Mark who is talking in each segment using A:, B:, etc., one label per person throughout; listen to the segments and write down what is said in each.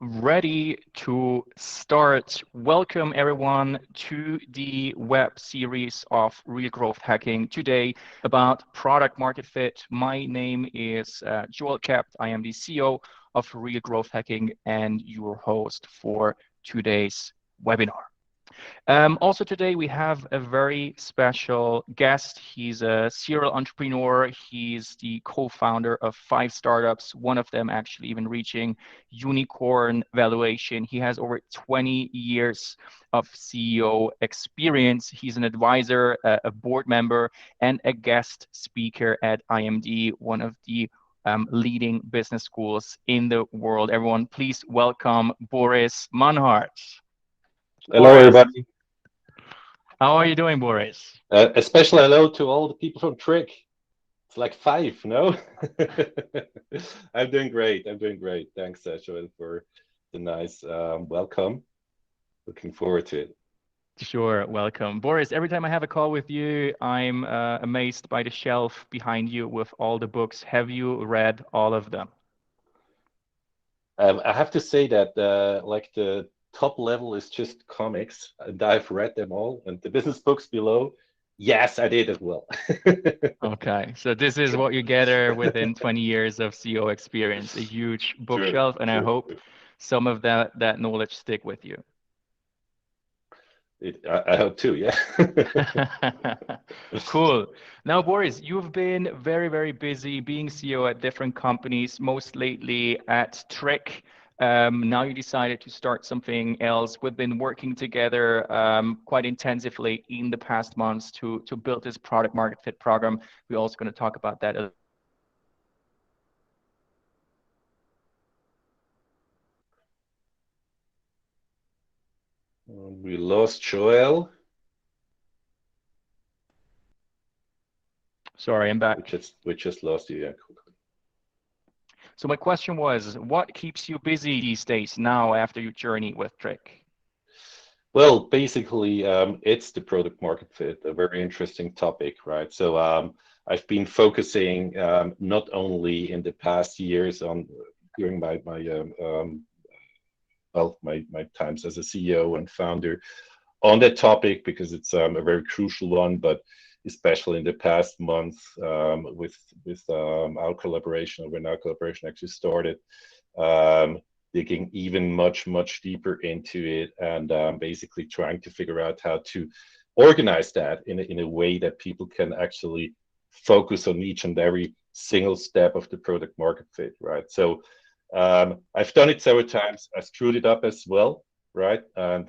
A: ready to start. Welcome everyone to the web series of Real Growth Hacking today about product market fit. My name is Joel Kept. I am the CEO of Real Growth Hacking and your host for today's webinar. Also today we have a very special guest. He's a serial entrepreneur. He's the co-founder of 5 startups, one of them actually even reaching unicorn valuation. He has over 20 years of CEO experience. He's an advisor, a board member, and a guest speaker at IMD, one of the leading business schools in the world. Everyone, please welcome Boris Manhart.
B: Hello, everybody.
A: How are you doing, Boris?
B: A special hello to all the people from Trick. It's like 5, no? I'm doing great. Thanks, Joel, for the nice welcome. Looking forward to it.
A: Sure, welcome. Boris, every time I have a call with you, I'm amazed by the shelf behind you with all the books. Have you read all of them?
B: I have to say that like the top level is just comics, and I've read them all, and the business books below, yes, I did as well.
A: Okay, so this is what you gather within 20 years of CEO experience, a huge bookshelf, and I hope some of that knowledge stick with you.
B: I hope too, yeah.
A: Cool. Now, Boris, you've been very, very busy being CEO at different companies, most lately at Trick. Now you decided to start something else. We've been working together quite intensively in the past months to build this product market fit program. We're also going to talk about that.
B: We lost Joel.
A: Sorry, I'm back.
B: We just lost you, yeah. Cool.
A: So my question was, what keeps you busy these days now after your journey with Trick?
B: Well, basically, it's the product market fit, a very interesting topic, right? So I've been focusing not only in the past years on during my times as a CEO and founder on that topic because it's a very crucial one, but especially in the past month with our collaboration, when our collaboration actually started, digging even much deeper into it and basically trying to figure out how to organize that in a way that people can actually focus on each and every single step of the product market fit, right? So I've done it several times. I screwed it up as well, right? And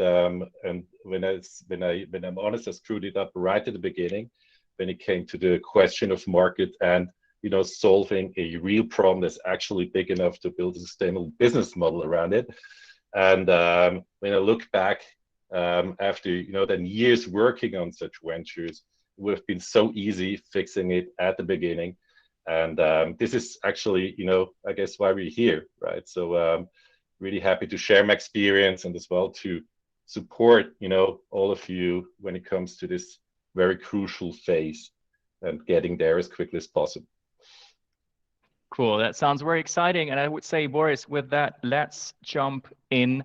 B: when I'm honest, I screwed it up right at the beginning when it came to the question of market and solving a real problem that's actually big enough to build a sustainable business model around it. And when I look back after then years working on such ventures, it would have been so easy fixing it at the beginning. And this is actually, I guess why we're here, right? So really happy to share my experience and as well to support, all of you when it comes to this very crucial phase and getting there as quickly as possible.
A: Cool. That sounds very exciting. And I would say, Boris, with that, let's jump in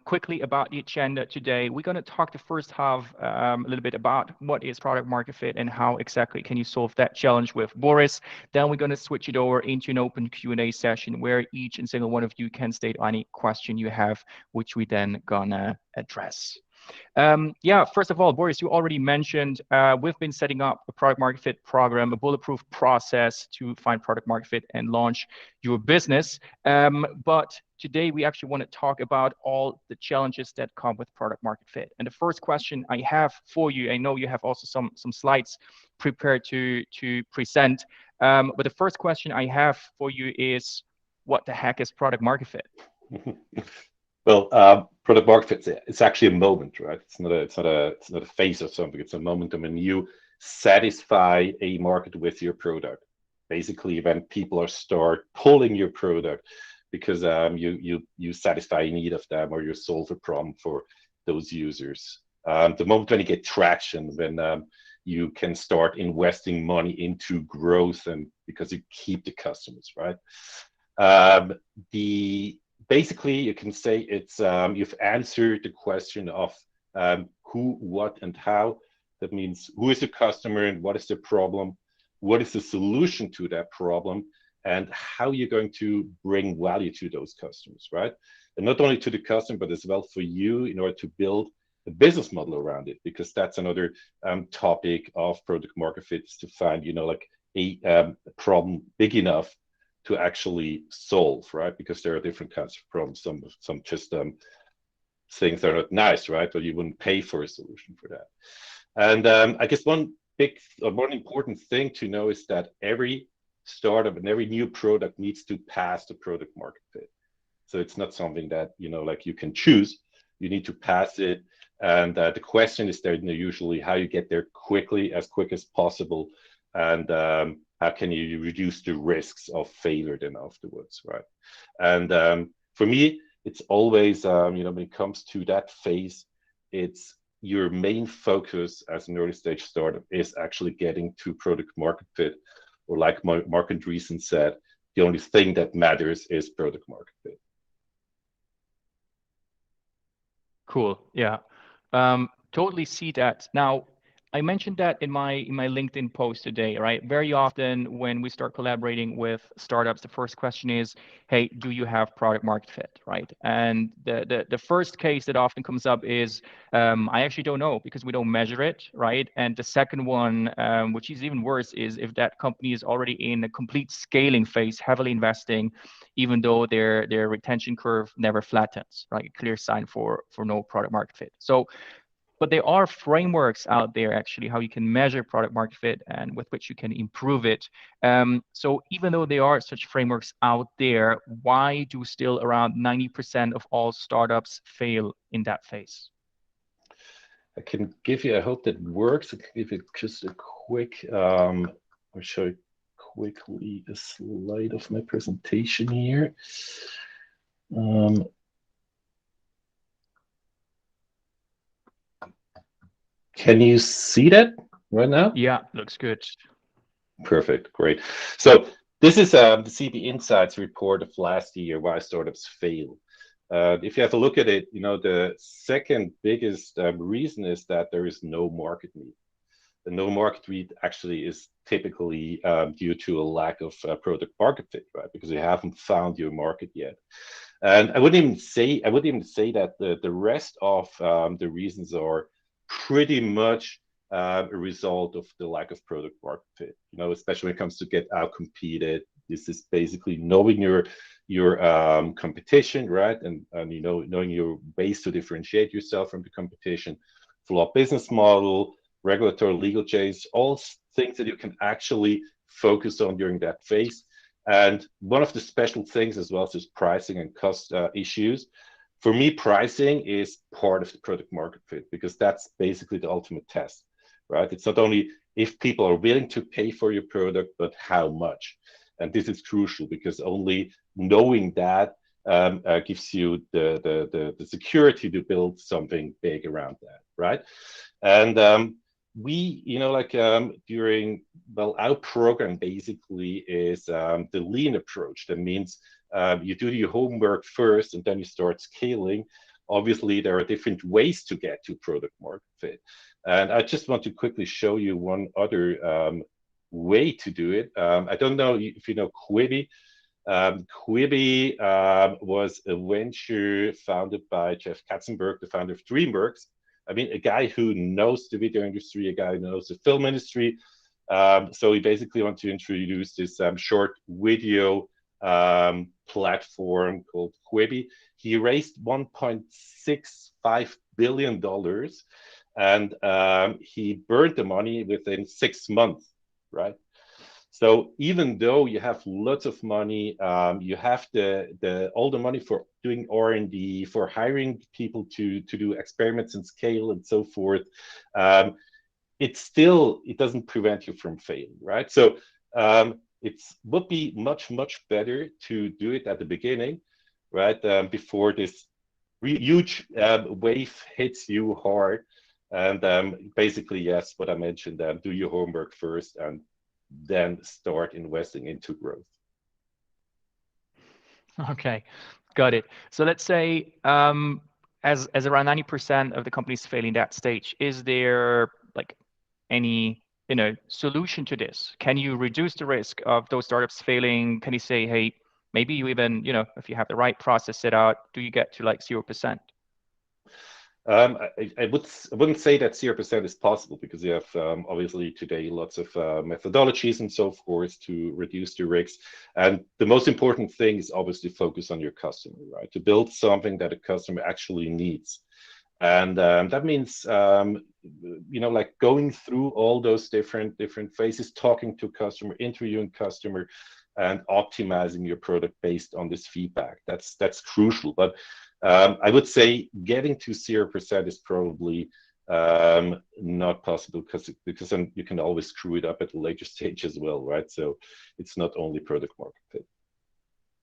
A: quickly about the agenda today. We're going to talk the first half a little bit about what is product market fit and how exactly can you solve that challenge with Boris. Then we're going to switch it over into an open Q&A session where each and single one of you can state any question you have, which we then gonna address. First of all, Boris, you already mentioned we've been setting up a product market fit program, a bulletproof process to find product market fit and launch your business. But today we actually want to talk about all the challenges that come with product market fit. And the first question I have for you, I know you have also some slides prepared to present, but the first question I have for you is, what the heck is product market fit?
B: Well, product market fit, it's actually a moment, right? It's not a phase or something. It's a moment when you satisfy a market with your product. Basically, when people start pulling your product because you satisfy a need of them or you solve a problem for those users. The moment when you get traction, when you can start investing money into growth and because you keep the customers, right? basically, you can say it's you've answered the question of who, what, and how. That means who is the customer and what is the problem, what is the solution to that problem, and how you're going to bring value to those customers, right? And not only to the customer, but as well for you in order to build a business model around it, because that's another topic of product market fit is to find, like a problem big enough to actually solve, right? Because there are different kinds of problems. Some just things that are not nice, right? Or you wouldn't pay for a solution for that. And I guess one important thing to know is that every startup and every new product needs to pass the product market fit. So it's not something that like you can choose. You need to pass it. And the question is there usually how you get there quickly, as quick as possible, and how can you reduce the risks of failure then afterwards, right? And for me, it's always when it comes to that phase, it's your main focus as an early stage startup is actually getting to product market fit, or like Mark Andreessen said, the only thing that matters is product market fit.
A: Cool. Yeah. Totally see that. Now, I mentioned that in my LinkedIn post today, right? Very often when we start collaborating with startups, the first question is, hey, do you have product market fit, right? And the first case that often comes up is, I actually don't know because we don't measure it, right? And the second one, which is even worse, is if that company is already in a complete scaling phase, heavily investing, even though their retention curve never flattens, right? A clear sign for no product market fit. So, but there are frameworks out there actually how you can measure product market fit and with which you can improve it. So even though there are such frameworks out there, why do still around 90% of all startups fail in that phase?
B: I can give you, I hope that works. I can give you just a quick, I'll show you quickly a slide of my presentation here. Can you see that right now?
A: Yeah, looks good.
B: Perfect, great. So this is the CB Insights report of last year, why startups fail. If you have a look at it, the second biggest reason is that there is no market need. The no market need actually is typically due to a lack of product market fit, right? Because you haven't found your market yet. And I wouldn't even say that the rest of the reasons are pretty much a result of the lack of product market fit. Especially when it comes to get out competed. This is basically knowing your competition, right? And knowing your ways to differentiate yourself from the competition, flawed business model, regulatory legal change, all things that you can actually focus on during that phase. And one of the special things as well is pricing and cost issues. For me, pricing is part of the product market fit because that's basically the ultimate test, right? It's not only if people are willing to pay for your product, but how much. And this is crucial because only knowing that gives you the security to build something big around that, right? And we, during, our program basically is the lean approach. That means you do your homework first and then you start scaling. Obviously, there are different ways to get to product market fit. And I just want to quickly show you one other way to do it. I don't know if you know Quibi. Quibi was a venture founded by Jeff Katzenberg, the founder of DreamWorks. I mean, a guy who knows the video industry, a guy who knows the film industry. So he basically wants to introduce this short video platform called Quibi. He raised $1.65 billion and he burned the money within 6 months, right? So even though you have lots of money, you have all the money for doing R&D, for hiring people to do experiments and scale and so forth, it doesn't prevent you from failing, right? So it would be much, much better to do it at the beginning, right? Before this huge wave hits you hard. And basically, yes, what I mentioned, do your homework first and then start investing into growth.
A: Okay. Got it. So let's say as around 90% of the companies failing that stage, is there like any solution to this? Can you reduce the risk of those startups failing? Can you say, hey, maybe you even, if you have the right process set out, do you get to like 0%?
B: I wouldn't say that 0% is possible because you have obviously today lots of methodologies and so forth to reduce the risks. And the most important thing is obviously focus on your customer, right? To build something that a customer actually needs. And that means, like going through all those different phases, talking to customer, interviewing customer, and optimizing your product based on this feedback. That's crucial. But I would say getting to 0% is probably not possible because then you can always screw it up at a later stage as well, right? So it's not only product market fit.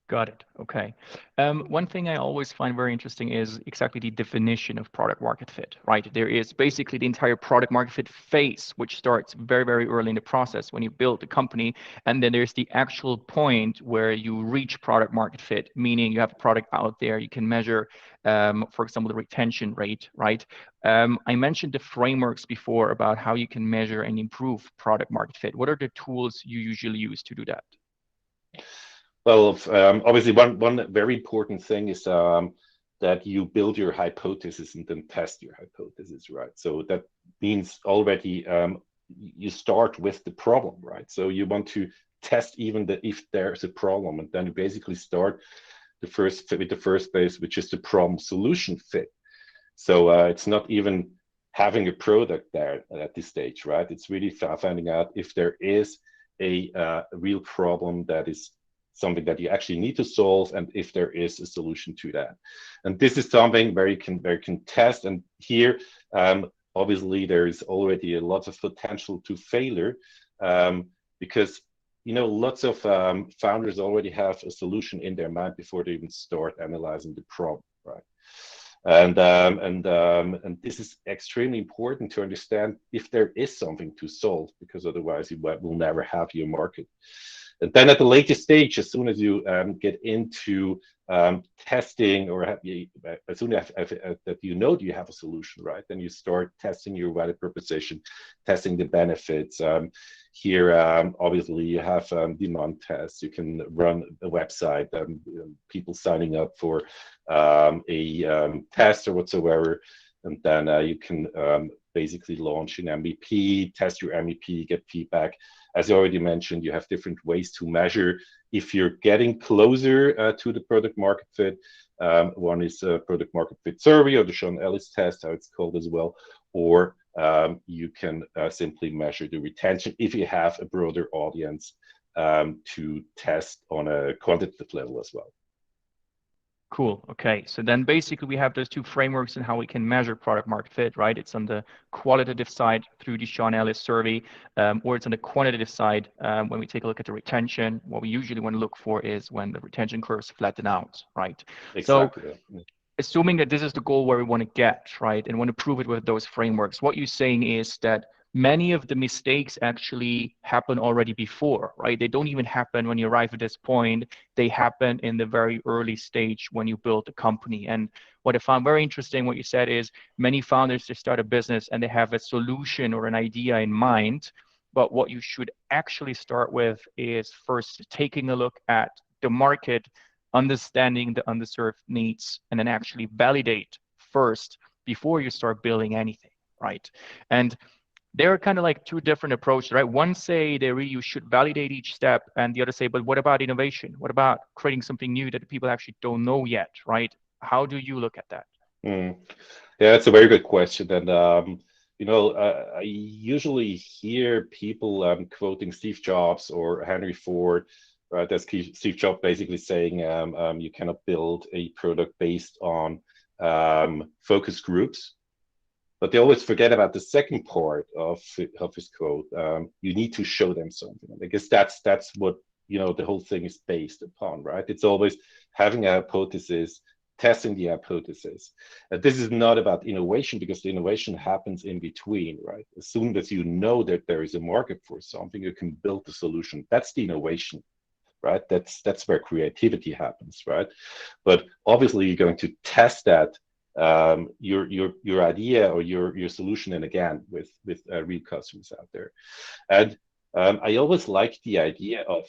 A: Got it. Okay. One thing I always find very interesting is exactly the definition of product market fit, right? There is basically the entire product market fit phase, which starts very, very early in the process when you build a company. And then there's the actual point where you reach product market fit, meaning you have a product out there, you can measure, for example, the retention rate, right? I mentioned the frameworks before about how you can measure and improve product market fit. What are the tools you usually use to do that?
B: Well, obviously, one very important thing is that you build your hypothesis and then test your hypothesis, right? So that means already you start with the problem, right? So you want to test even if there's a problem, and then you basically start with the first base, which is the problem solution fit. So it's not even having a product there at this stage, right? It's really finding out if there is a real problem that is something that you actually need to solve, and if there is a solution to that. And this is something where you can test. And here, obviously, there is already a lot of potential to failure because lots of founders already have a solution in their mind before they even start analyzing the problem, right? And this is extremely important to understand if there is something to solve, because otherwise you will never have your market. And then at the later stage, as soon as you get into testing, or as soon as that you have a solution, right? Then you start testing your value proposition, testing the benefits. Here, obviously, you have demand tests. You can run a website, people signing up for a test or whatsoever, and then you can basically launch an MVP, test your MVP, get feedback. As I already mentioned, you have different ways to measure if you're getting closer to the product market fit. One is a product market fit survey, or the Sean Ellis test, how it's called as well. Or you can simply measure the retention if you have a broader audience to test on a quantitative level as well.
A: Cool. Okay. So then basically we have those two frameworks in how we can measure product market fit, right? It's on the qualitative side through the Sean Ellis survey, or it's on the quantitative side when we take a look at the retention. What we usually want to look for is when the retention curves flatten out, right?
B: Exactly.
A: So assuming that this is the goal where we want to get, right, and want to prove it with those frameworks, what you're saying is that many of the mistakes actually happen already before, right? They don't even happen when you arrive at this point. They happen in the very early stage when you build a company. And what I found very interesting, what you said is many founders just start a business and they have a solution or an idea in mind. But what you should actually start with is first taking a look at the market, understanding the underserved needs, and then actually validate first before you start building anything, right? And there are kind of like two different approaches, right? One say you should validate each step, and the other say, but what about innovation? What about creating something new that people actually don't know yet, right? How do you look at that?
B: Yeah, that's a very good question. And I usually hear people quoting Steve Jobs or Henry Ford. Right, that's Steve Jobs basically saying you cannot build a product based on focus groups. But they always forget about the second part of his quote. You need to show them something. I guess that's what the whole thing is based upon, right? It's always having a hypothesis, testing the hypothesis. This is not about innovation, because the innovation happens in between, right? As soon as you know that there is a market for something, you can build the solution. That's the innovation right? That's where creativity happens, right? But obviously, you're going to test that your idea or your solution, and again with real customers out there. And I always like the idea of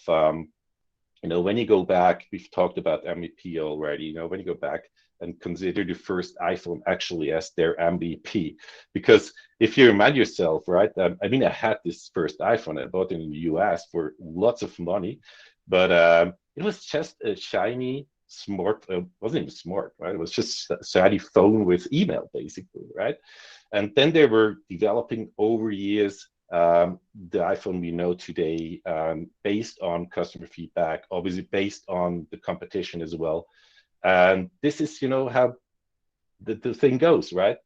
B: when you go back, we've talked about MVP already. When you go back and consider the first iPhone actually as their MVP, because if you remind yourself, right? I mean, I had this first iPhone. I bought it in the US for lots of money, but it was just a shiny, smart. Wasn't even smart, right? It was just a shiny phone with email, basically, right? And then they were developing over years the iPhone we know today, based on customer feedback, obviously based on the competition as well. And this is, how the thing goes, right?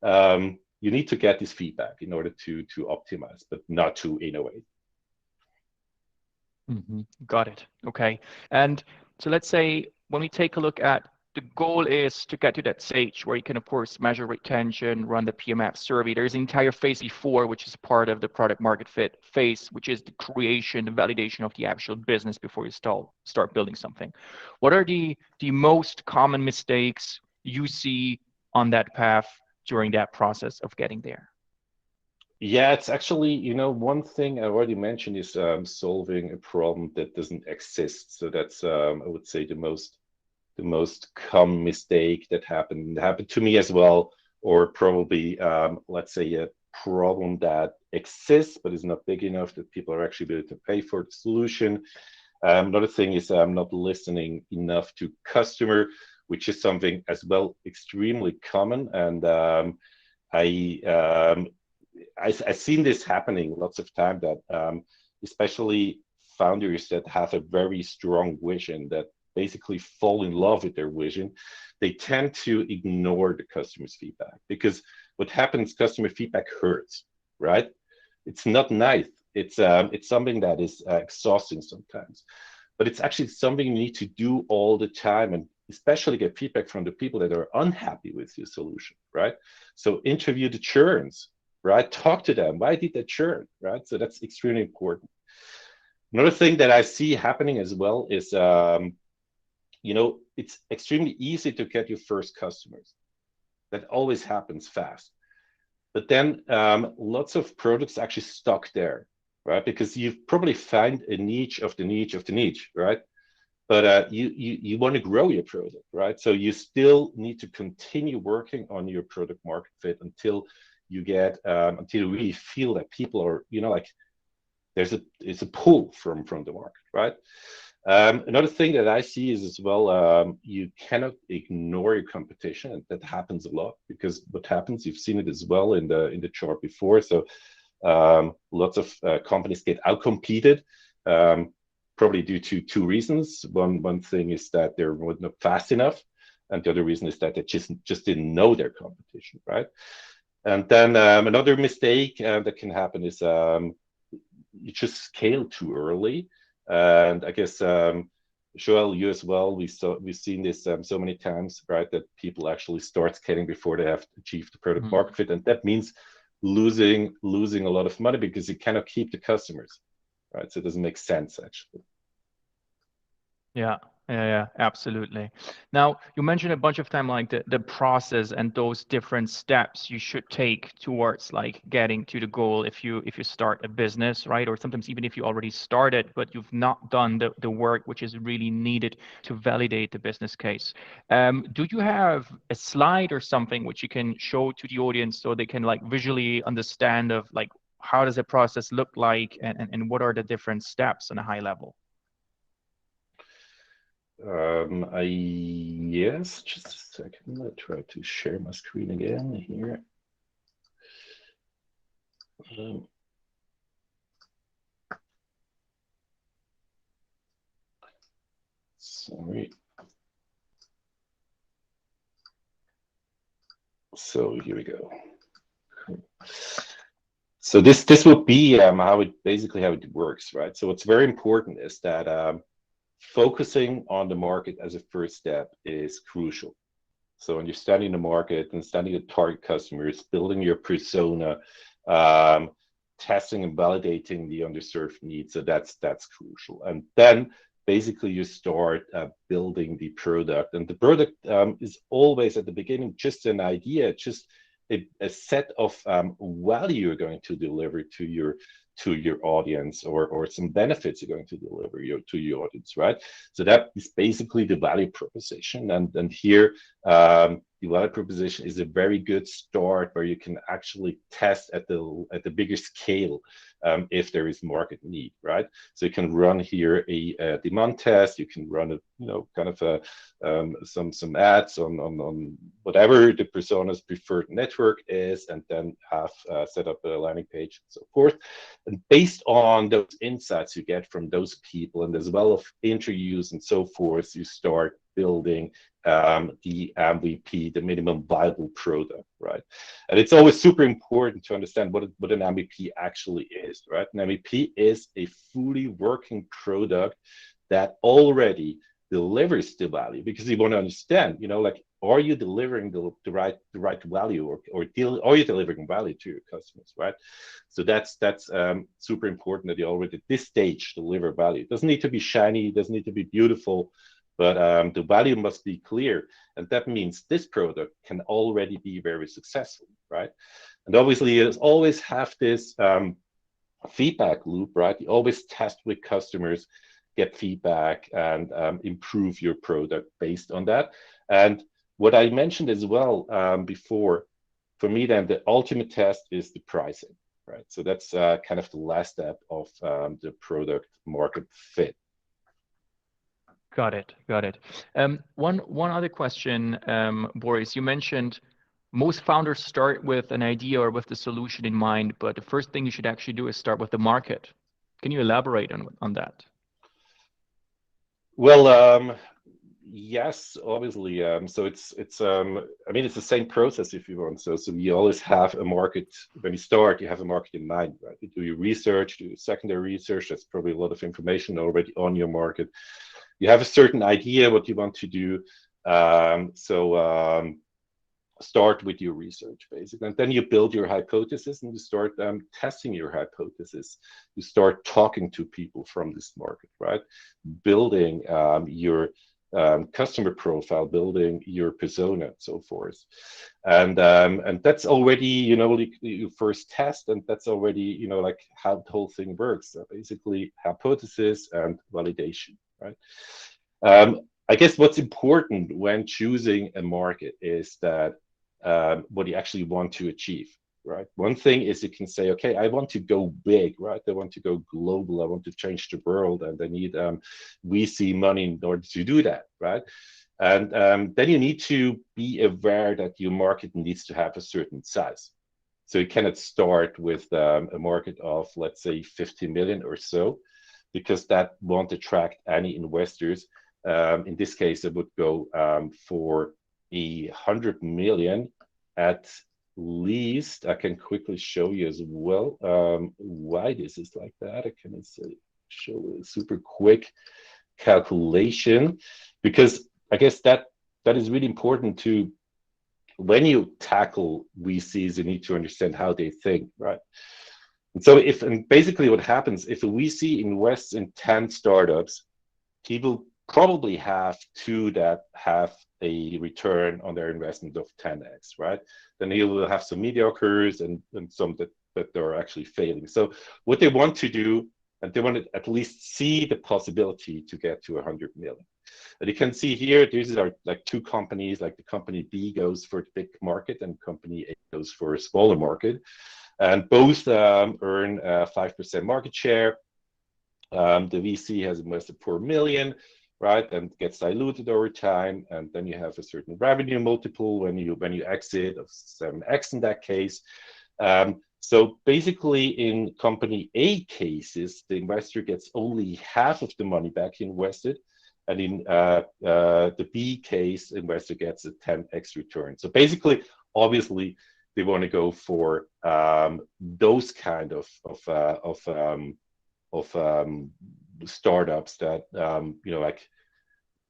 B: You need to get this feedback in order to optimize, but not to innovate.
A: Got it. Okay. And so let's say when we take a look at the goal is to get to that stage where you can, of course, measure retention, run the PMF survey. There's an entire phase before, which is part of the product market fit phase, which is the creation, the validation of the actual business before you start building something. What are the most common mistakes you see on that path during that process of getting there?
B: Yeah, it's actually, one thing I already mentioned is solving a problem that doesn't exist. So that's, I would say, the most common mistake that happened to me as well, or probably, let's say, a problem that exists but is not big enough that people are actually willing to pay for the solution. Another thing is not listening enough to customer, which is something as well extremely common. And I've seen this happening lots of time, that especially founders that have a very strong vision, that basically fall in love with their vision, they tend to ignore the customer's feedback, because what happens, customer feedback hurts, right? It's not nice. It's something that is exhausting sometimes, but it's actually something you need to do all the time, and especially get feedback from the people that are unhappy with your solution, right? So interview the churns, right? Talk to them. Why did they churn, right? So that's extremely important. Another thing that I see happening as well is, it's extremely easy to get your first customers. That always happens fast. But then lots of products actually stuck there, right? Because you've probably found a niche of the niche of the niche, right? But you want to grow your product, right? So you still need to continue working on your product market fit until you really feel that people are, like it's a pull from the market, right? Another thing that I see is as well, you cannot ignore your competition. And that happens a lot, because what happens, you've seen it as well in the chart before. So lots of companies get outcompeted, probably due to two reasons. One thing is that they're not fast enough, and the other reason is that they just didn't know their competition, right? And then another mistake that can happen is you just scale too early. And I guess, Joel, you as well, we've seen this so many times, right? That people actually start scaling before they have achieved the product market fit. And that means losing a lot of money, because you cannot keep the customers, right? So it doesn't make sense, actually.
A: Yeah, absolutely. Now, you mentioned a bunch of time like the process and those different steps you should take towards like getting to the goal if you start a business, right? Or sometimes even if you already started, but you've not done the work which is really needed to validate the business case. Do you have a slide or something which you can show to the audience so they can like visually understand of like how does the process look like, and what are the different steps on a high level?
B: Yes, just a second. I'll try to share my screen again here. Sorry. So here we go. Cool. So this would be how it works, right? So what's very important is that focusing on the market as a first step is crucial. So understanding the market, understanding the target customers, building your persona, testing and validating the underserved needs. So that's crucial. And then basically you start building the product. And the product is always at the beginning just an idea, just a set of value you're going to deliver to your audience, or some benefits you're going to deliver to your audience, right? So that is basically the value proposition. And here, the value proposition is a very good start where you can actually test at the bigger scale if there is market need, right? So you can run here a demand test. You can run kind of some ads on whatever the persona's preferred network is, and then have set up a landing page and so forth. And based on those insights you get from those people, and as well as interviews and so forth, you start building the MVP, the minimum viable product, right? And it's always super important to understand what an MVP actually is, right? An MVP is a fully working product that already delivers the value, because you want to understand, like, are you delivering the right value, or are you delivering value to your customers, right? So that's super important that you already at this stage deliver value. It doesn't need to be shiny, it doesn't need to be beautiful, but the value must be clear. And that means this product can already be very successful, right? And obviously, you always have this feedback loop, right? You always test with customers, get feedback, and improve your product based on that. And what I mentioned as well before, for me, then the ultimate test is the pricing, right? So that's kind of the last step of the product market fit.
A: Got it. One other question, Boris. You mentioned most founders start with an idea or with the solution in mind, but the first thing you should actually do is start with the market. Can you elaborate on that?
B: Well, yes, obviously. So it's I mean, it's the same process if you want. So you always have a market when you start. You have a market in mind, right? You do your research, do your secondary research. That's probably a lot of information already on your market. You have a certain idea what you want to do. Start with your research, basically, and then you build your hypothesis, and you start testing your hypothesis. You start talking to people from this market, right? Building your customer profile, building your persona, and so forth. And that's already, you first test, and that's already, like how the whole thing works. So basically, hypothesis and validation, right? I guess what's important when choosing a market is that what you actually want to achieve, right? One thing is you can say, okay, I want to go big, right? I want to go global. I want to change the world, and I need VC money in order to do that, right? And then you need to be aware that your market needs to have a certain size. So you cannot start with a market of, let's say, 50 million or so, because that won't attract any investors. In this case, it would go for 100 million at least. I can quickly show you as well why this is like that. I can show a super quick calculation, because I guess that is really important to, when you tackle VCs, you need to understand how they think, right? And so and basically what happens, if a VC invests in 10 startups, he will probably have 2 that have a return on their investment of 10x, right? Then he will have some mediocres and some that are actually failing. So what they want to do, and they want to at least see the possibility to get to 100 million. And you can see here, these are like 2 companies, like the company B goes for the big market and company A goes for a smaller market. And both earn 5% market share. The VC has invested 4 million, right, and gets diluted over time, and then you have a certain revenue multiple when you exit of 7x in that case. So basically, in company A cases, the investor gets only half of the money back he invested, and in the B case, the investor gets a 10x return. So basically, obviously, they want to go for those kind of startups that like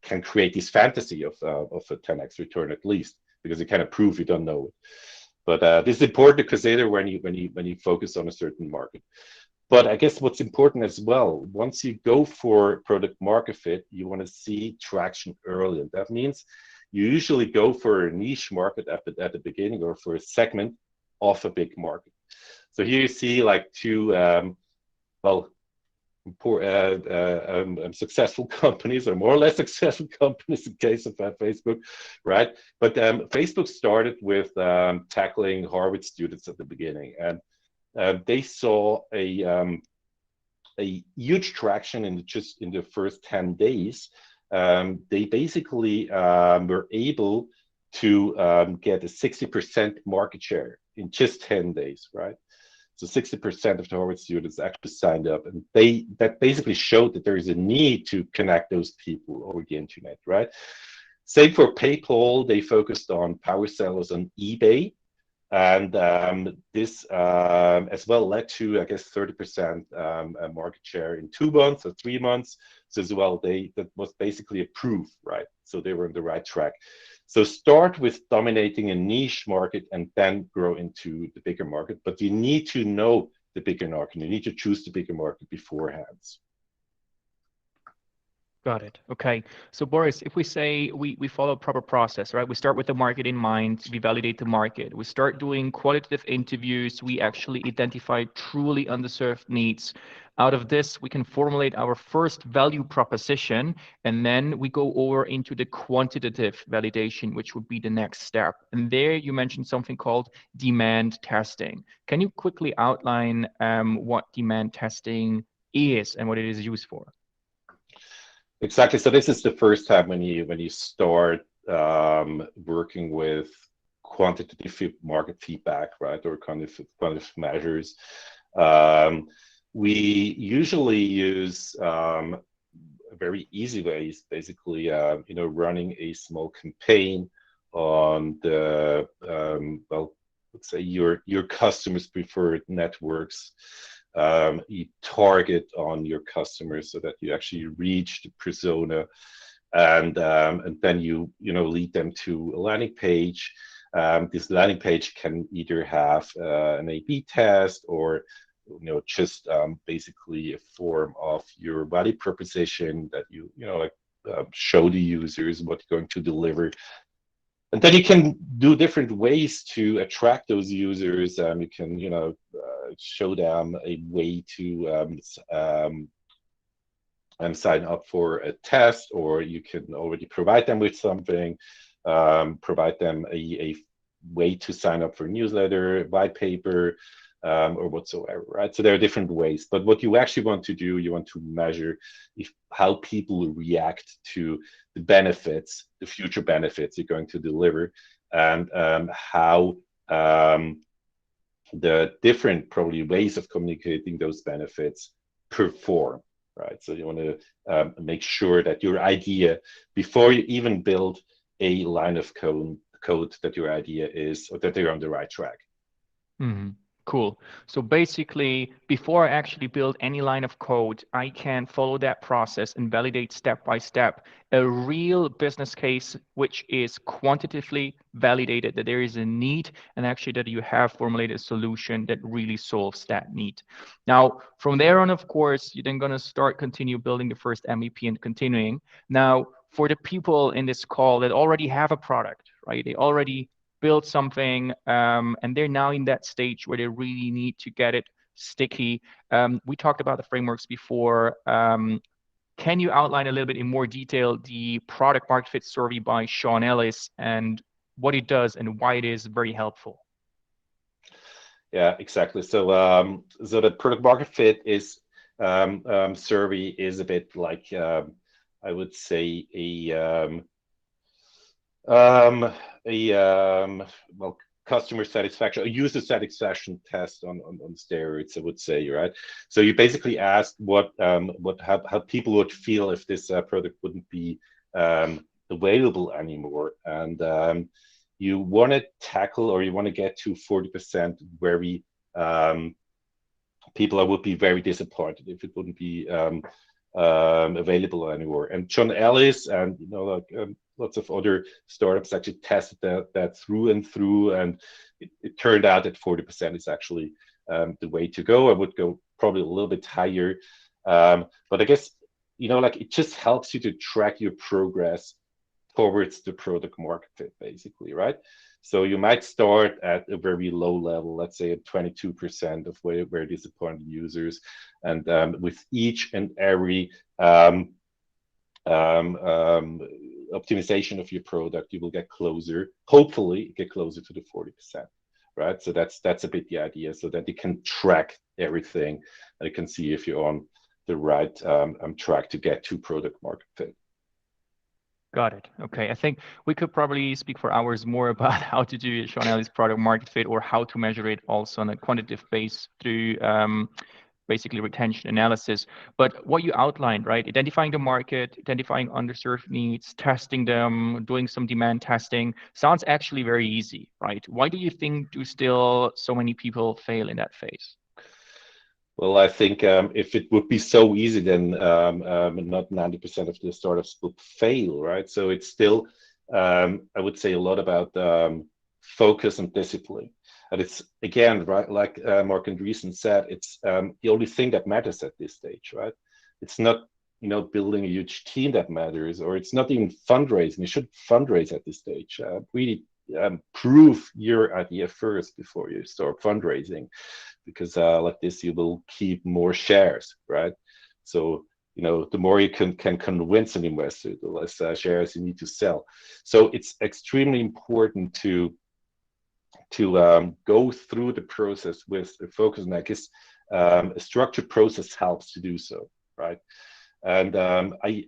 B: can create this fantasy of a 10x return at least, because you kind of prove you don't know it. But this is important to consider when you focus on a certain market. But I guess what's important as well, once you go for product market fit, you want to see traction early. And that means you usually go for a niche market at the beginning, or for a segment of a big market. So here you see like two, well, poor, successful companies, or more or less successful companies in case of Facebook, right? But Facebook started with tackling Harvard students at the beginning, and they saw a huge traction in just in the first 10 days. They basically were able to get a 60% market share in just 10 days, right? So 60% of the Harvard students actually signed up, and that basically showed that there is a need to connect those people over the internet, right? Same for PayPal, they focused on power sellers on eBay, and this as well led to, I guess, 30% market share in 2 months or 3 months. So as well, that was basically a proof, right? So they were on the right track. So start with dominating a niche market and then grow into the bigger market. But you need to know the bigger market. You need to choose the bigger market beforehand.
A: Got it. Okay. So Boris, if we say we follow a proper process, right? We start with the market in mind, we validate the market. We start doing qualitative interviews. We actually identify truly underserved needs. Out of this, we can formulate our first value proposition, and then we go over into the quantitative validation, which would be the next step. And there you mentioned something called demand testing. Can you quickly outline what demand testing is and what it is used for?
B: Exactly. So this is the first time when you start working with quantitative market feedback, right, or quantitative measures. We usually use very easy ways, basically, running a small campaign on the well, let's say your customers' preferred networks. You target on your customers so that you actually reach the persona, and then you lead them to a landing page. This landing page can either have an A/B test, or just basically a form of your value proposition that show the users what you're going to deliver. And then you can do different ways to attract those users. You can, show them a way to sign up for a test, or you can already provide them with something, provide them a way to sign up for a newsletter, white paper, or whatsoever, right? So there are different ways, but what you actually want to do, you want to measure how people react to the benefits, the future benefits you're going to deliver, and how the different probably ways of communicating those benefits perform, right? So you want to make sure that your idea, before you even build a line of code, that your idea is, or that they're on the right track.
A: Mm-hmm. Cool. So basically, before I actually build any line of code, I can follow that process and validate step by step a real business case, which is quantitatively validated, that there is a need, and actually that you have formulated a solution that really solves that need. Now, from there on, of course, you're then going to continue building the first MVP and continuing. Now, for the people in this call that already have a product, right? They already build something, and they're now in that stage where they really need to get it sticky. We talked about the frameworks before. Can you outline a little bit in more detail the product market fit survey by Sean Ellis and what it does and why it is very helpful?
B: Yeah, exactly. So the product market fit is survey is a bit like I would say well, customer satisfaction, a user satisfaction test on steroids, I would say, right? So you basically ask how people would feel if this product wouldn't be available anymore, and you want to tackle, or you want to get to 40% where people would be very disappointed if it wouldn't be available anymore. And John Ellis and lots of other startups actually tested that through and through, and it turned out that 40% is actually the way to go. I would go probably a little bit higher. But I guess, like it just helps you to track your progress towards the product market fit, basically, right? So you might start at a very low level, let's say at 22% of where disappointed users, and with each and every optimization of your product, you will get closer, hopefully get closer to the 40%, right? So that's a bit the idea, so that you can track everything and you can see if you're on the right track to get to product market fit.
A: Got it. Okay. I think we could probably speak for hours more about how to do Sean Ellie's product market fit, or how to measure it also on a quantitative base through basically retention analysis. But what you outlined, right? Identifying the market, identifying underserved needs, testing them, doing some demand testing sounds actually very easy, right? Why do you think do still so many people fail in that phase?
B: Well, I think if it would be so easy, then not 90% of the startups would fail, right? So it's still, I would say, a lot about focus and discipline. And it's, again, right, like Mark Andreessen said, it's the only thing that matters at this stage, right? It's not, building a huge team that matters, or it's not even fundraising. You should fundraise at this stage. Really prove your idea first before you start fundraising, because like this you will keep more shares, right? So the more you can convince an investor, the less shares you need to sell. So it's extremely important to go through the process with a focus, and I guess a structured process helps to do so, right? And I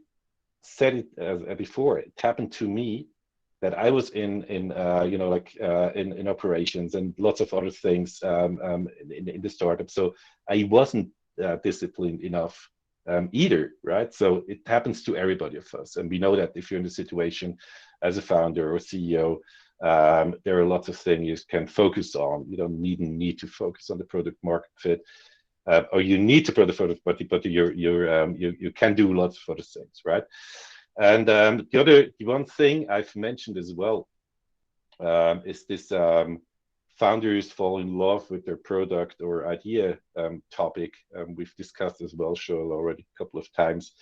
B: said it before, it happened to me that I was in operations and lots of other things in the startup. So I wasn't disciplined enough either, right? So it happens to everybody of us, and we know that if you're in the situation as a founder or CEO, there are lots of things you can focus on. You don't need to focus on the product market fit, or you need to product market fit, but you can do lots of other things, right? And the one thing I've mentioned as well is this founders fall in love with their product or idea topic. We've discussed as well, Shoal, already a couple of times.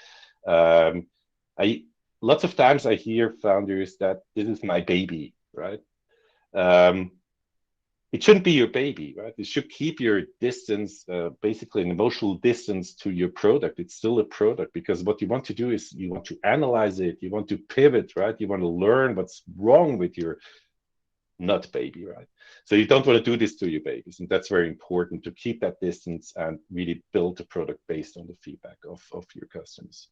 B: Lots of times I hear founders that this is my baby, right? It shouldn't be your baby, right? You should keep your distance, basically an emotional distance to your product. It's still a product, because what you want to do is you want to analyze it, you want to pivot, right? You want to learn what's wrong with your nut baby, right? So you don't want to do this to your babies. And that's very important, to keep that distance and really build a product based on the feedback of your customers.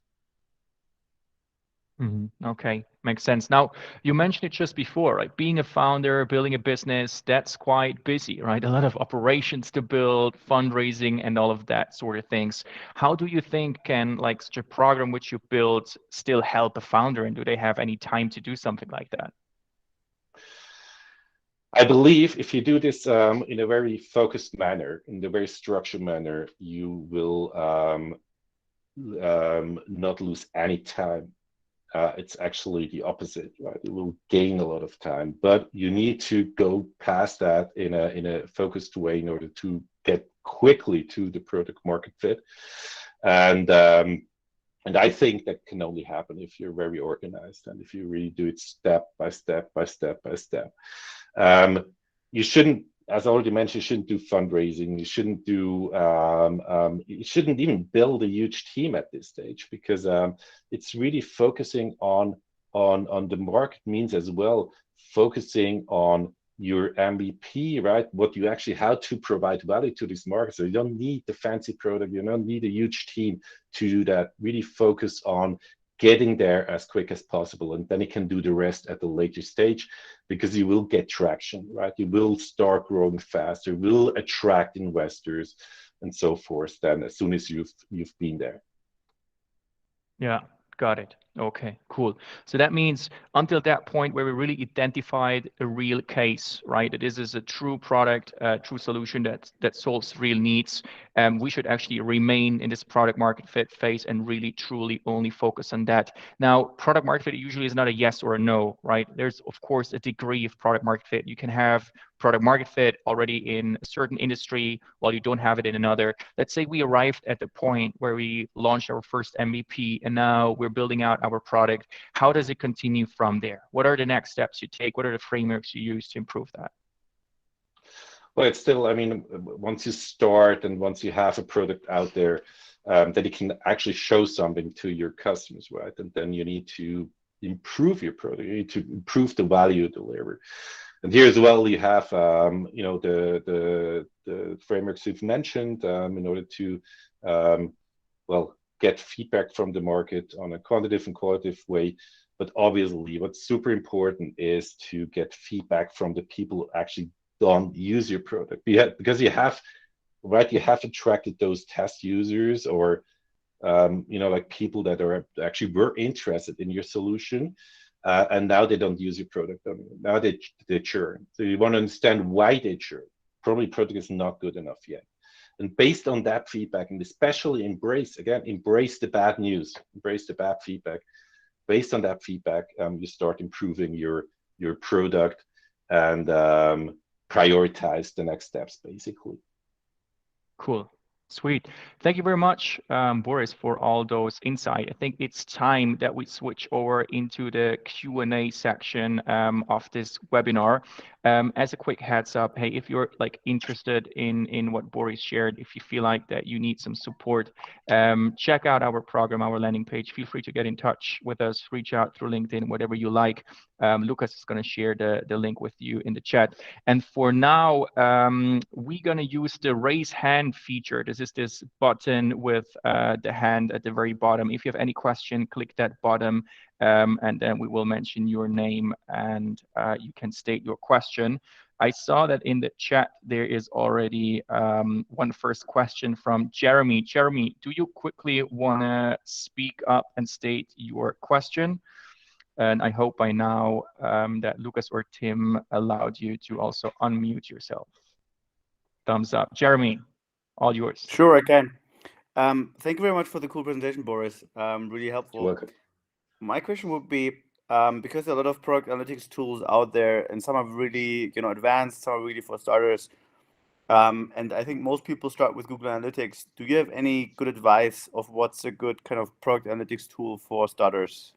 A: Okay, makes sense. Now, you mentioned it just before, right? Being a founder, building a business, that's quite busy, right? A lot of operations to build, fundraising, and all of that sort of things. How do you think can like such a program which you build still help a founder, and do they have any time to do something like that?
B: I believe if you do this in a very focused manner, in a very structured manner, you will not lose any time. It's actually the opposite, right? You will gain a lot of time, but you need to go past that in a focused way in order to get quickly to the product market fit. And I think that can only happen if you're very organized and if you really do it step by step by step by step. You shouldn't, as I already mentioned, you shouldn't do fundraising. You shouldn't even build a huge team at this stage, because it's really focusing on the market means as well focusing on your MVP, right? How to provide value to this market. So you don't need the fancy product. You don't need a huge team to do that. Really focus on getting there as quick as possible, and then you can do the rest at a later stage, because you will get traction, right? You will start growing faster, will attract investors and so forth then as soon as you've been there.
A: Yeah, got it. Okay, cool. So that means until that point where we really identified a real case, right? That this is a true product, a true solution that solves real needs. We should actually remain in this product market fit phase and really truly only focus on that. Now, product market fit usually is not a yes or a no, right? There's of course a degree of product market fit. You can have product market fit already in a certain industry while you don't have it in another. Let's say we arrived at the point where we launched our first MVP and now we're building out our product. How does it continue from there? What are the next steps you take? What are the frameworks you use to improve that?
B: Well, it's still, I mean, once you start and once you have a product out there, that you can actually show something to your customers, right? And then you need to improve your product. You need to improve the value you deliver. And here as well, you have, the frameworks you've mentioned in order to, well, get feedback from the market on a quantitative and qualitative way. But obviously, what's super important is to get feedback from the people who actually don't use your product. Because you have, right, you have attracted those test users or, like people that are actually were interested in your solution. And now they don't use your product. Now they churn. So you want to understand why they churn. Probably product is not good enough yet. And based on that feedback, and especially embrace the bad news, embrace the bad feedback. Based on that feedback, you start improving your product and prioritize the next steps, basically.
A: Cool. Sweet. Thank you very much, Boris, for all those insight. I think it's time that we switch over into the Q&A section of this webinar. As a quick heads up, hey, if you're like interested in what Boris shared, if you feel like that you need some support, check out our program, our landing page. Feel free to get in touch with us, reach out through LinkedIn, whatever you like. Lucas is going to share the link with you in the chat. And for now, we're going to use the raise hand feature. This is this button with the hand at the very bottom. If you have any question, click that button, and then we will mention your name and you can state your question. I saw that in the chat there is already one first question from Jeremy. Jeremy, do you quickly want to speak up and state your question? And I hope by now that Lucas or Tim allowed you to also unmute yourself. Thumbs up. Jeremy, all yours.
C: Sure, I can. Thank you very much for the cool presentation, Boris. Really helpful.
B: You're welcome.
C: My question would be, because there are a lot of product analytics tools out there, and some are really, advanced, some are really for starters. And I think most people start with Google Analytics. Do you have any good advice of what's a good kind of product analytics tool for starters?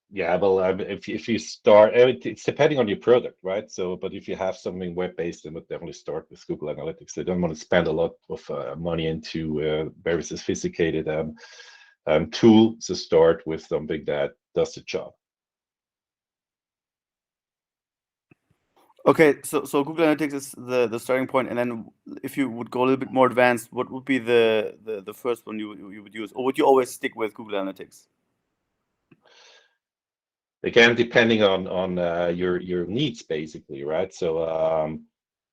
B: Yeah, well, if you start, it's depending on your product, right? So, but if you have something web-based, then would definitely start with Google Analytics. They don't want to spend a lot of money into very sophisticated tool. So start with something that does the job.
C: Okay, so Google Analytics is the starting point, and then if you would go a little bit more advanced, what would be the first one you would use, or would you always stick with Google Analytics?
B: Again, depending on your needs, basically, right? So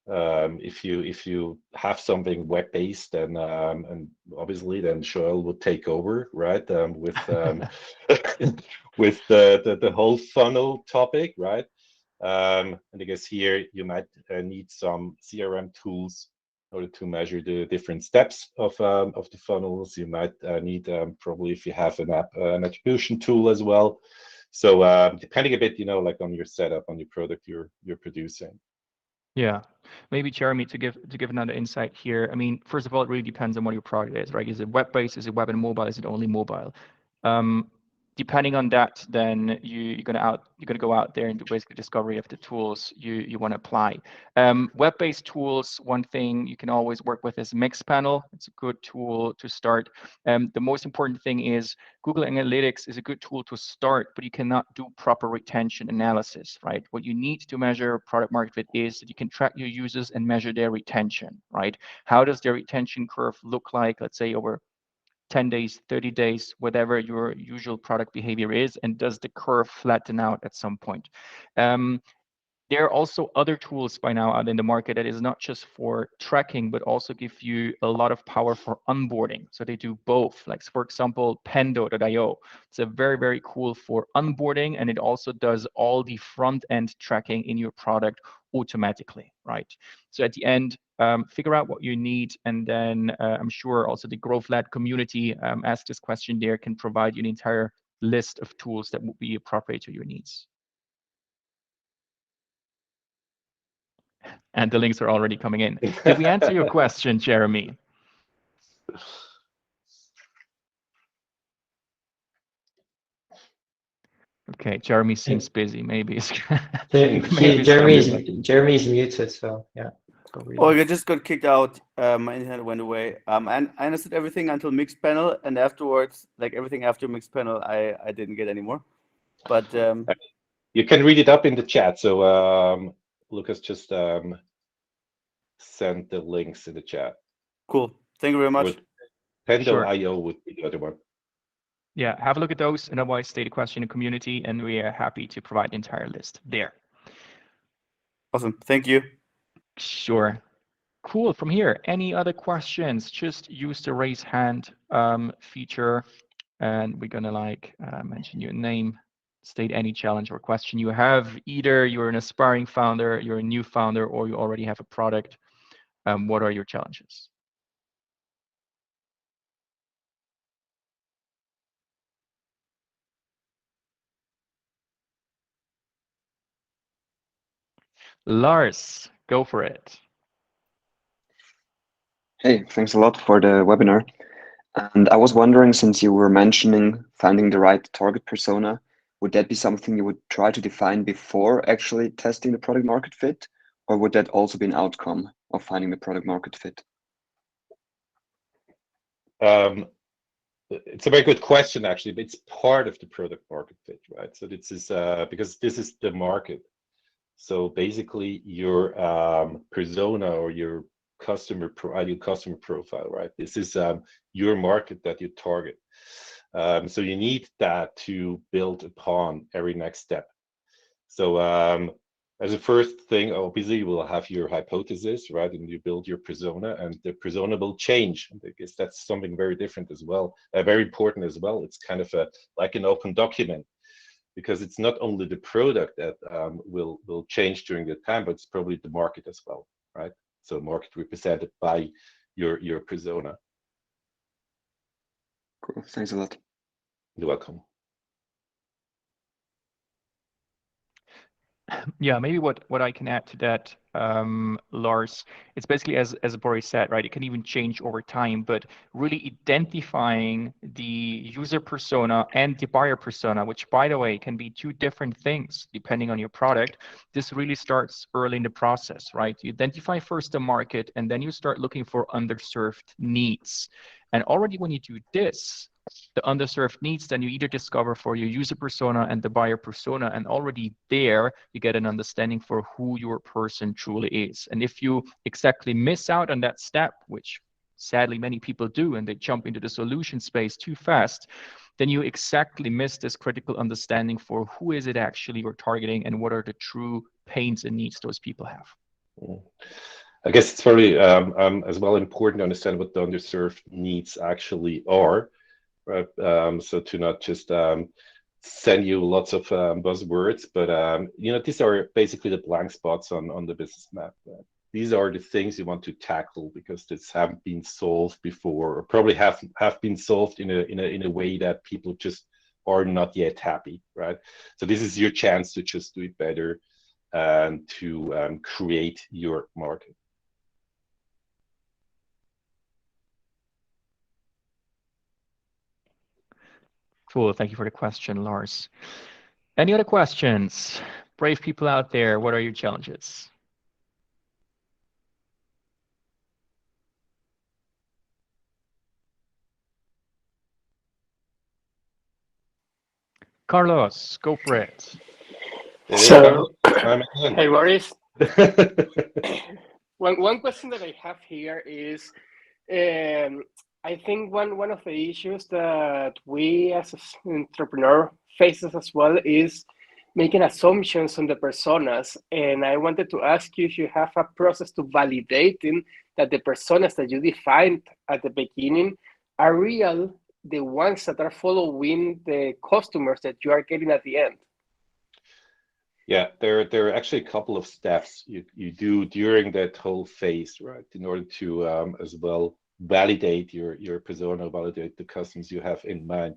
B: if you have something web-based, then and obviously then Joel will take over, right? With with the whole funnel topic, right? And I guess here you might need some CRM tools in order to measure the different steps of the funnels. You might need probably, if you have an an attribution tool as well. So depending a bit, like on your setup, on your product you're producing.
A: Yeah, maybe Jeremy, to give another insight here. I mean, first of all, it really depends on what your product is, right? Is it web-based? Is it web and mobile? Is it only mobile? Depending on that, then you're gonna go out there and do basically discovery of the tools you want to apply. Web-based tools, one thing you can always work with is Mixpanel. It's a good tool to start. The most important thing is Google Analytics is a good tool to start, but you cannot do proper retention analysis, right? What you need to measure product market fit is that you can track your users and measure their retention, right? How does their retention curve look like, let's say over 10 days, 30 days, whatever your usual product behavior is, and does the curve flatten out at some point? There there are also other tools by now out in the market that is not just for tracking, but also give you a lot of power for onboarding. So they do both. Like, for example, Pendo.io. It's a very, very cool for onboarding, and it also does all the front end tracking in your product automatically, right? So at the end, figure out what you need, and then I'm sure also the growth-led community, ask this question there, can provide you an entire list of tools that would be appropriate to your needs. And the links are already coming in. Did we answer your question, Jeremy? Okay, Jeremy seems busy. Maybe it's
D: Jeremy's muted, so yeah.
C: Oh, I just got kicked out. My internet went away. And I understood everything until mixed panel, and afterwards, like everything after mixed panel, I didn't get anymore. But
B: you can read it up in the chat. So Lucas just sent the links in the chat.
C: Cool. Thank you very much.
B: Pendo.io would be the other one.
A: Yeah, have a look at those, and otherwise state a question in the community, and we are happy to provide the entire list there.
C: Awesome. Thank you.
A: Sure. Cool. From here, any other questions? Just use the raise hand feature, and we're gonna mention your name, state any challenge or question you have. Either you're an aspiring founder, you're a new founder, or you already have a product. What are your challenges? Lars, go for it.
E: Hey, thanks a lot for the webinar. And I was wondering, since you were mentioning finding the right target persona, would that be something you would try to define before actually testing the product market fit? Or would that also be an outcome of finding the product market fit?
B: It's a very good question, actually, but it's part of the product market fit, right? So this is because this is the market. So basically, your persona or your ideal customer profile, right? This is your market that you target. So you need that to build upon every next step. So as a first thing, obviously, you will have your hypothesis, right? And you build your persona, and the persona will change. I guess that's something very different as well, very important as well. It's kind of like an open document, because it's not only the product that will change during the time, but it's probably the market as well, right? So market represented by your persona.
E: Cool. Thanks a lot.
B: You're welcome.
A: Yeah, maybe what I can add to that, Lars, it's basically as Boris said, right? It can even change over time, but really identifying the user persona and the buyer persona, which, by the way, can be two different things depending on your product. This really starts early in the process, right? You identify first the market, and then you start looking for underserved needs. And already when you do this, the underserved needs, then you either discover for your user persona and the buyer persona, and already there you get an understanding for who your person truly is. And if you exactly miss out on that step, which sadly many people do, and they jump into the solution space too fast, then you exactly miss this critical understanding for who is it actually you're targeting and what are the true pains and needs those people have.
B: I guess it's very as well important to understand what the underserved needs actually are. Right, so to not just send you lots of buzzwords, but these are basically the blank spots on the business map. These are the things you want to tackle because this haven't been solved before, or probably have been solved in a way that people just are not yet happy, right? So this is your chance to just do it better and to create your market.
A: Cool. Thank you for the question, Lars. Any other questions? Brave people out there, what are your challenges? Carlos, go for it.
F: So, hey, Boris. One question that I have here is, I think one of the issues that we as an entrepreneur faces as well is making assumptions on the personas. And I wanted to ask you if you have a process to validating that the personas that you defined at the beginning are real, the ones that are following the customers that you are getting at the end.
B: Yeah, there are actually a couple of steps you do during that whole phase, right? In order to as well validate your persona, validate the customers you have in mind.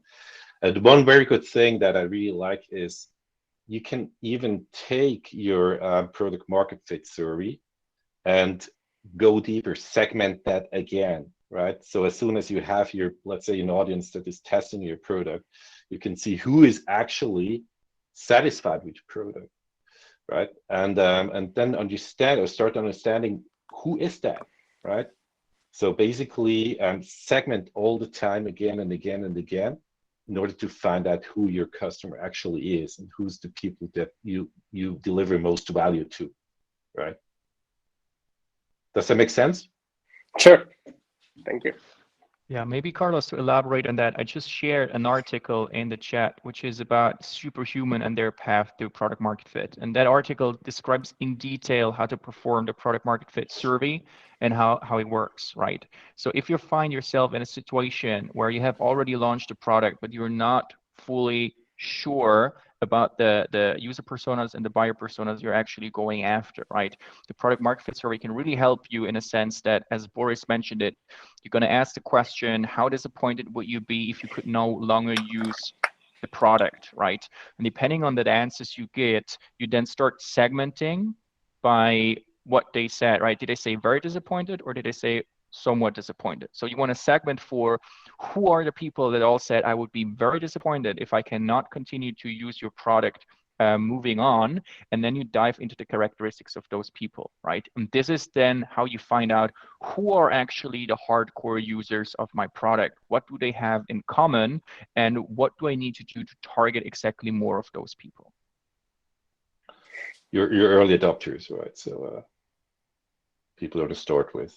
B: And one very good thing that I really like is you can even take your product market fit survey and go deeper, segment that again, right? So as soon as you have your, let's say, an audience that is testing your product, you can see who is actually satisfied with your product, right? And then understand or start understanding who is that, right? So basically, segment all the time again and again and again in order to find out who your customer actually is and who's the people that you deliver most value to, right? Does that make sense?
F: Sure. Thank you.
A: Yeah, maybe Carlos, to elaborate on that, I just shared an article in the chat, which is about Superhuman and their path to product market fit. And that article describes in detail how to perform the product market fit survey and how it works, right? So if you find yourself in a situation where you have already launched a product, but you're not fully sure about the user personas and the buyer personas you're actually going after, right? The product market fit survey can really help you in a sense that, as Boris mentioned it, you're going to ask the question, how disappointed would you be if you could no longer use the product, right? And depending on the answers you get, you then start segmenting by what they said, right? Did they say very disappointed or did they say somewhat disappointed? So you want to segment for who are the people that all said, I would be very disappointed if I cannot continue to use your product moving on, and then you dive into the characteristics of those people, right? And this is then how you find out who are actually the hardcore users of my product. What do they have in common, and what do I need to do to target exactly more of those people?
B: Your early adopters, right? So people are to start with.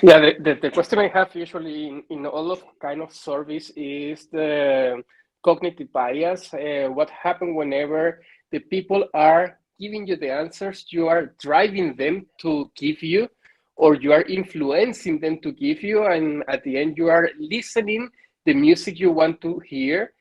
F: Yeah, the question I have usually in all of kind of surveys is the cognitive bias. What happens whenever the people are giving you the answers, you are driving them to give you, or you are influencing them to give you, and at the end you are listening the music you want to hear,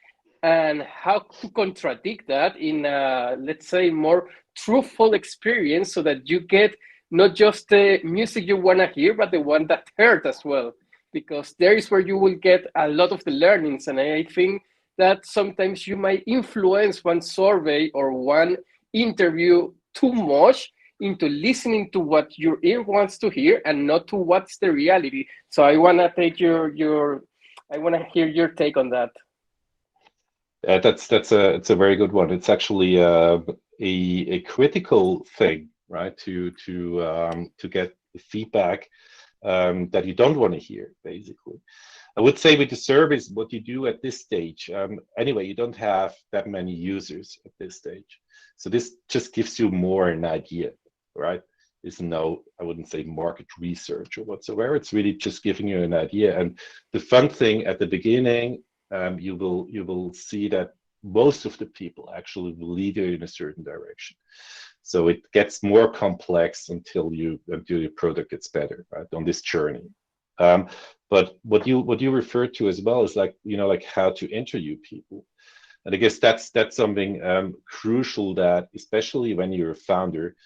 F: and how to contradict that in a, let's say, more truthful experience so that you get not just the music you want to hear, but the one that hurt as well, because there is where you will get a lot of the learnings. And I think that sometimes you might influence one survey or one interview too much into listening to what your ear wants to hear and not to what's the reality. So I want to take I want to hear your take on that.
B: It's a very good one. It's actually a critical thing, right? To get the feedback that you don't want to hear, basically. I would say with the surveys, what you do at this stage, anyway, you don't have that many users at this stage. So this just gives you more an idea, right? It's no, I wouldn't say market research or whatsoever. It's really just giving you an idea. And the fun thing at the beginning, you will see that most of the people actually will lead you in a certain direction. So it gets more complex until your product gets better, right, on this journey. But what you refer to as well is like, like how to interview people. And I guess that's something crucial, that especially when you're a founder,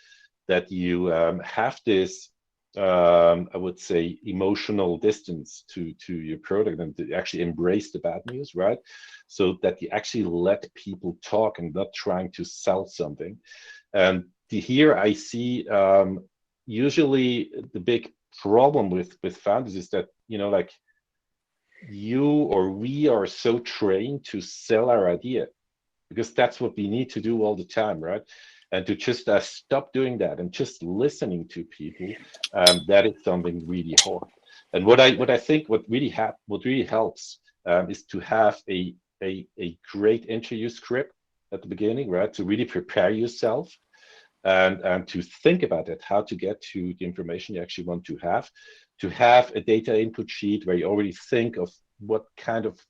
B: that you have this, I would say, emotional distance to your product, and to actually embrace the bad news, right? So that you actually let people talk and not trying to sell something. And here I see usually the big problem with founders is that, like, you or we are so trained to sell our idea, because that's what we need to do all the time, right? And to just stop doing that and just listening to people, that is something really hard. And what I think what really helps is to have a great interview script at the beginning, right? To really prepare yourself and to think about it, how to get to the information you actually want to have a data input sheet where you already think of what kind of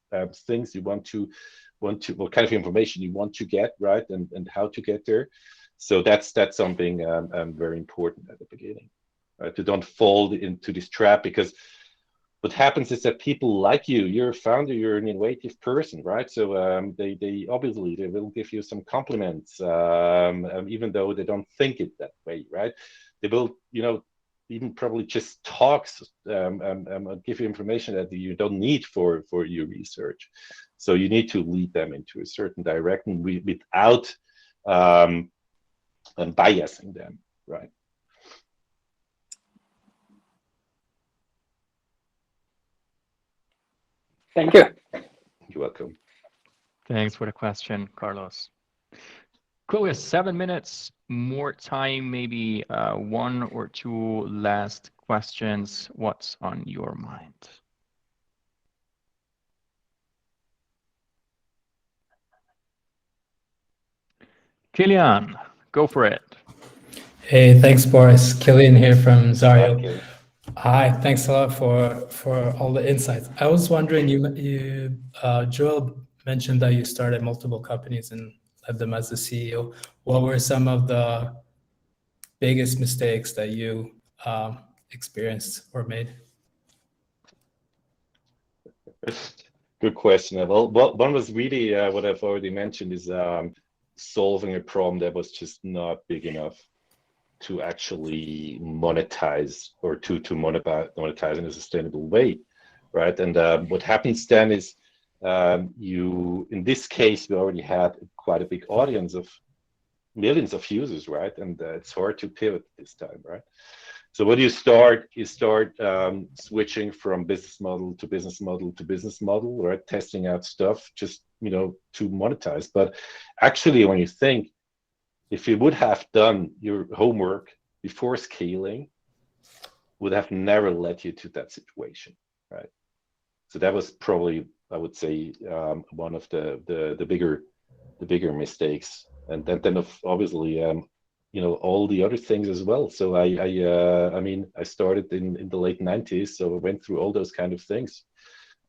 B: things you want to what kind of information you want to get, right, and how to get there. So that's something very important at the beginning, right? To don't fall into this trap, because what happens is that people like you, you're a founder, you're an innovative person, right? So they obviously they will give you some compliments, even though they don't think it that way, right? They will, even probably just talks, give you information that you don't need for your research. So you need to lead them into a certain direction without biasing them, right?
F: Thank you.
B: You're welcome.
A: Thanks for the question, Carlos. Cool, we have 7 minutes more time, maybe 1 or 2 last questions. What's on your mind? Kilian, go for it.
D: Hey, thanks, Boris. Killian here from Zario.
B: Okay.
D: Hi, thanks a lot for all the insights. I was wondering, you Joel mentioned that you started multiple companies and led them as the CEO. What were some of the biggest mistakes that you experienced or made?
B: Good question. Well, one was really what I've already mentioned is solving a problem that was just not big enough to actually monetize, or to monetize in a sustainable way, right? And what happens then is in this case, we already had quite a big audience of millions of users, right? And it's hard to pivot this time, right? So what you start switching from business model to business model to business model, right? Testing out stuff just, to monetize. But actually, when you think, if you would have done your homework before scaling, would have never led you to that situation, right? So that was probably, I would say, one of the bigger mistakes. And then obviously, all the other things as well. So I started in the late 90s, so I went through all those kind of things.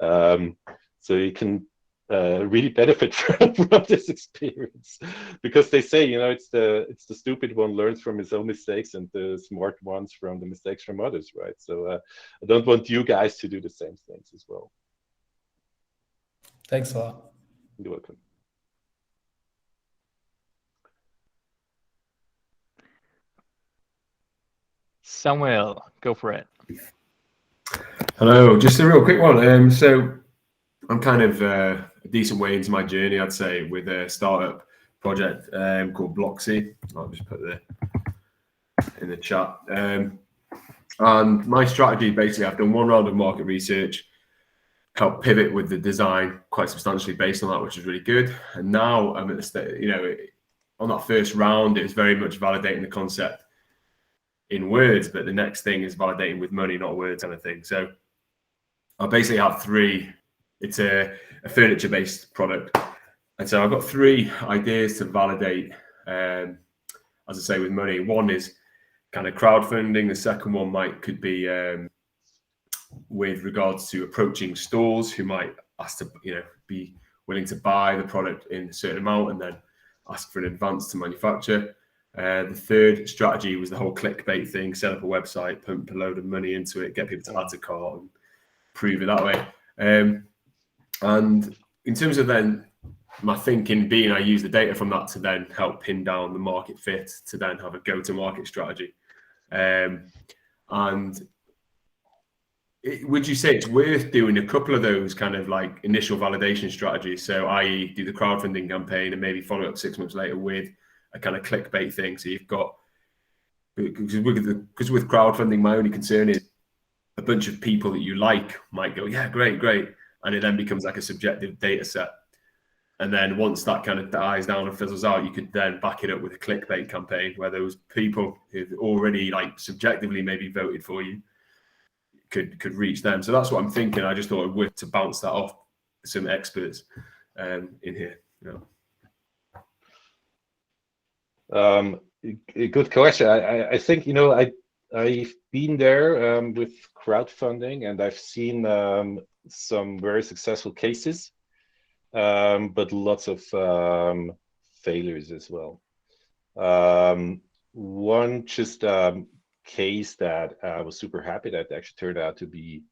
B: So you can really benefit from this experience, because they say, it's the stupid one learns from his own mistakes, and the smart ones from the mistakes from others, right? So I don't want you guys to do the same things as well.
D: Thanks a lot.
B: You're welcome.
A: Samuel, go for it.
G: Hello, just a real quick one. So I'm kind of a decent way into my journey, I'd say, with a startup project called Bloxy. I'll just put it in the chat. And my strategy, basically, I've done one round of market research, helped pivot with the design quite substantially based on that, which is really good. And now I'm at the stage, on that first round, it was very much validating the concept in words, but the next thing is validating with money, not words, kind of thing. So I basically have 3. It's a furniture-based product, and so I've got 3 ideas to validate. As I say, with money, one is kind of crowdfunding. The second one could be with regards to approaching stores who might ask to, be willing to buy the product in a certain amount and then ask for an advance to manufacture. The third strategy was the whole clickbait thing: set up a website, pump a load of money into it, get people to add to cart, and prove it that way. And in terms of then my thinking being, I use the data from that to then help pin down the market fit, to then have a go-to-market strategy. Would you say it's worth doing a couple of those kind of like initial validation strategies? So, i.e., do the crowdfunding campaign and maybe follow up 6 months later with a kind of clickbait thing. So you've got, because with crowdfunding, my only concern is a bunch of people that you like might go, yeah, great, and it then becomes like a subjective data set. And then once that kind of dies down and fizzles out, you could then back it up with a clickbait campaign where those people who've already like subjectively maybe voted for you could reach them. So that's what I'm thinking. I just thought it worth to bounce that off some experts in here.
B: A good question. I think, I've been there with crowdfunding, and I've seen some very successful cases. but lots of failures as well. One just case that I was super happy that actually turned out to be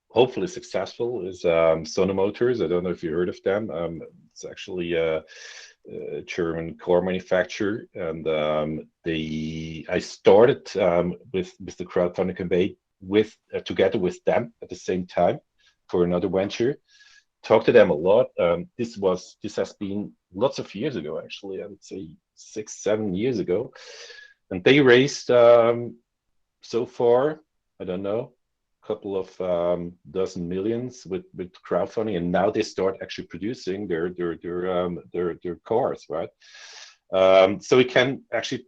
B: hopefully successful is Sono Motors. I don't know if you heard of them. It's actually a German car manufacturer, and I started with the crowdfunding campaign together with them at the same time for another venture. Talked to them a lot. This has been lots of years ago, actually. I would say 6-7 years ago, and they raised so far, I don't know, a couple of dozen millions with crowdfunding, and now they start actually producing their cars, right? So it can actually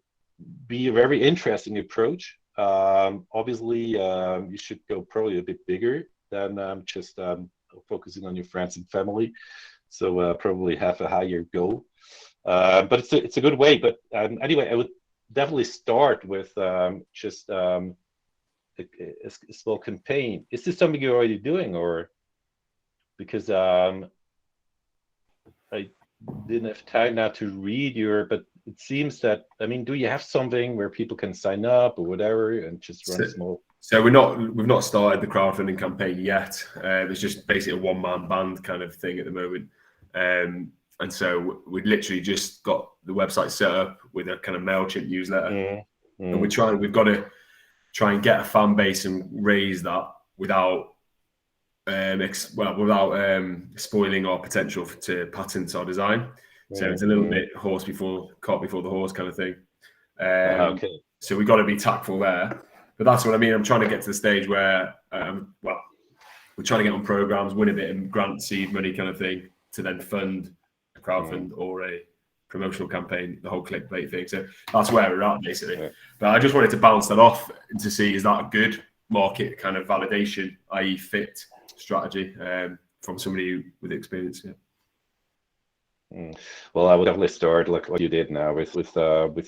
B: be a very interesting approach. Obviously, you should go probably a bit bigger than just focusing on your friends and family. So probably have a higher goal. But it's a good way. But anyway, I would definitely start with just a small campaign. Is this something you're already doing, or because I didn't have time now to read but it seems that, I mean, do you have something where people can sign up or whatever and just run small?
G: So we've not started the crowdfunding campaign yet. It's just basically a one-man band kind of thing at the moment. And so we literally just got the website set up with a kind of MailChimp newsletter. And we've got to try and get a fan base and raise that without spoiling our potential to patent our design. So it's a little bit cart before the horse kind of thing.
B: Okay.
G: So we've got to be tactful there. But that's what I mean. I'm trying to get to the stage where, we're trying to get on programs, win a bit of grant seed money kind of thing to then fund a crowdfund or a promotional campaign, the whole clickbait thing. So that's where we're at, basically. Yeah. But I just wanted to bounce that off and to see, is that a good market kind of validation, i.e. fit strategy from somebody with experience? Yeah.
B: Well, I would definitely start like what you did now with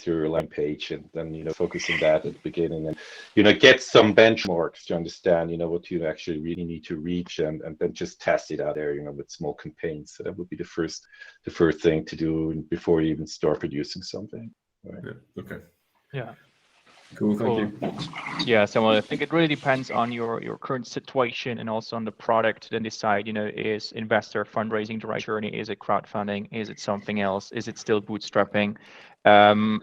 B: your landing page, and then focus on that at the beginning, and get some benchmarks to understand what you actually really need to reach, and then just test it out there with small campaigns. So that would be the first thing to do before you even start producing something. Right?
G: Yeah. Okay.
A: Yeah.
G: Cool. Thank you.
A: Yeah, Samuel, I think it really depends on your current situation and also on the product to then decide, is investor fundraising the right journey? Is it crowdfunding? Is it something else? Is it still bootstrapping?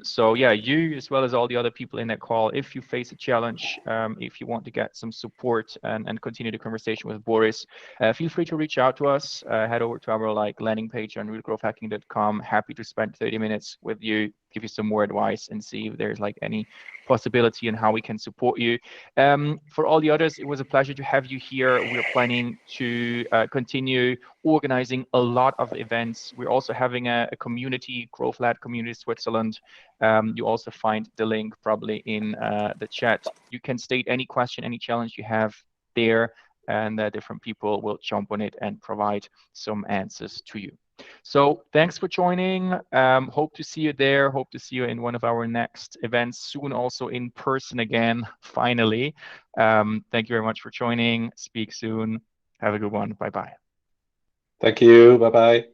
A: So yeah, you as well as all the other people in that call, if you face a challenge, if you want to get some support and continue the conversation with Boris, feel free to reach out to us. Head over to our landing page on realgrowthhacking.com. Happy to spend 30 minutes with you, give you some more advice, and see if there's any possibility and how we can support you. For all the others, it was a pleasure to have you here. We're planning to continue organizing a lot of events. We're also having a community, growth-led community Switzerland. You also find the link probably in the chat. You can state any question, any challenge you have there, and different people will jump on it and provide some answers to you. So thanks for joining. Hope to see you there. Hope to see you in one of our next events soon, also in person again, finally. Thank you very much for joining. Speak soon. Have a good one. Bye-bye.
B: Thank you. Bye-bye.